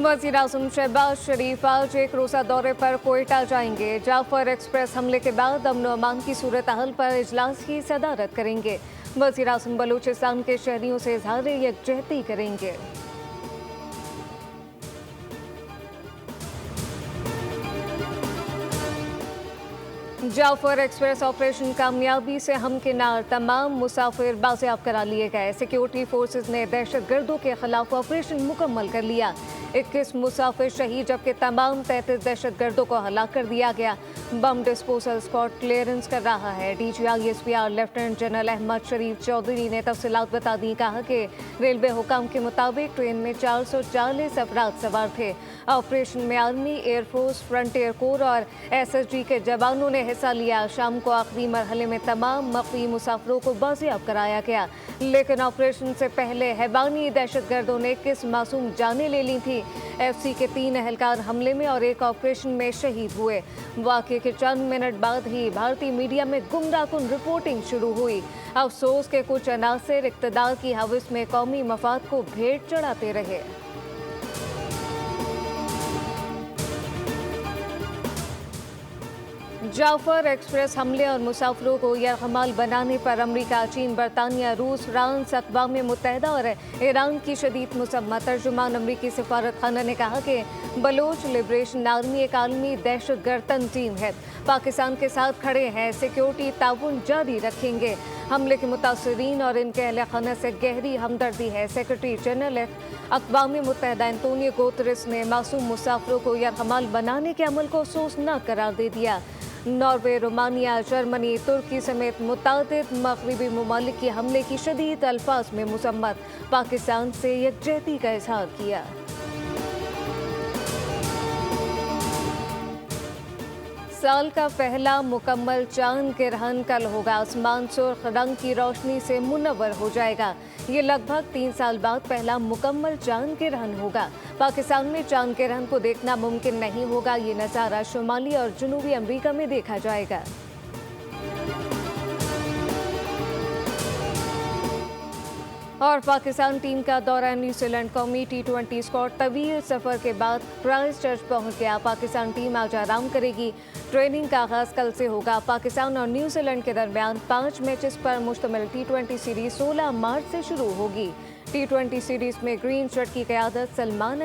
वज़ीर आज़म शहबाज शरीफ आज एक रोज़ा दौरे पर कोयटा जाएंगे। जाफर एक्सप्रेस हमले के बाद अमन अमान की सूरत हाल पर इजलास की सदारत करेंगे। वज़ीर आज़म बलूचिस्तान के शहरियों से इज़हार यकजहती करेंगे। जाफर एक्सप्रेस ऑपरेशन कामयाबी से हमकिनार, तमाम मुसाफिर बाजियाब करा लिए गए। सिक्योरिटी फोर्सेज ने दहशतगर्दों के खिलाफ ऑपरेशन मुकम्मल कर लिया। 21 मुसाफिर शहीद जबकि तमाम 33 दहशतगर्दों को हलाक कर दिया गया। बम डिस्पोजल स्क्वाड क्लियरेंस कर रहा है। DGI-SPR लेफ्टिनेंट जनरल अहमद शरीफ चौधरी ने तफसीलात बता दी। कहा कि रेलवे हुकाम के मुताबिक ट्रेन में 440 अफराद सवार थे। ऑपरेशन में आर्मी, एयरफोर्स, फ्रंटियर कोर और SSG के जवानों ने हिस्सा लिया। शाम को आखिरी मरहले में तमाम मकवी मुसाफिरों को बाजियाब कराया गया, लेकिन ऑपरेशन से पहले हैबानी दहशतगर्दों ने 21 मासूम जानें ले ली थी। FC के 3 एहलकार हमले में और एक ऑपरेशन में शहीद हुए। वाक़े के चंद मिनट बाद ही भारतीय मीडिया में गुमराहकुन रिपोर्टिंग शुरू हुई। अफसोस के कुछ अनासर इक़्तिदार की हवस में कौमी मफाद को भेंट चढ़ाते रहे। जाफर एक्सप्रेस हमले और मुसाफिरों को यरगमाल बनाने पर अमरीका, चीन, बरतानिया, रूस, फ्रांस, अक़वाम मुत्तहिदा और ईरान की शदीद मुसम्मत। तर्जुमान अमरीकी सफारत खाना ने कहा कि बलोच लिबरेशन आर्मी एक आलमी दहशतगर्द तंजीम है, पाकिस्तान के साथ खड़े हैं, सिक्योरिटी ताउन जारी रखेंगे। हमले के मुतासरीन और इनके अहल खाना से गहरी हमदर्दी है। सेक्रेटरी जनरल अक़वाम मुत्तहिदा एंटोनियो गुतेरेस ने मासूम मुसाफिरों को यरगमाल बनाने के अमल को अफसोसनाक करार दे दिया। नॉर्वे, रोमानिया, जर्मनी, तुर्की समेत मुतादिद मगरबी ममालिक के हमले की शदीद अल्फाज में मुसम्मत, पाकिस्तान से यकजहती का इजहार किया। साल का पहला मुकम्मल चांद ग्रहण कल होगा। आसमान सुर्ख रंग की रोशनी से मुनव्वर हो जाएगा। ये लगभग 3 साल बाद पहला मुकम्मल चांद ग्रहण होगा। पाकिस्तान में चांद ग्रहण को देखना मुमकिन नहीं होगा। ये नज़ारा शुमाली और जनूबी अमेरिका में देखा जाएगा। और पाकिस्तान टीम का दौरा न्यूजीलैंड। कौमी T20 स्क्वाड तवील सफर के बाद क्राइस्टचर्च पहुंच गया। पाकिस्तान टीम आज आराम करेगी। ट्रेनिंग का आगाज कल से होगा। पाकिस्तान और न्यूजीलैंड के दरमियान 5 मैचेस पर मुश्तमिल T20 सीरीज 16 मार्च से शुरू होगी। T20 सीरीज में ग्रीन शर्ट की क़यादत सलमान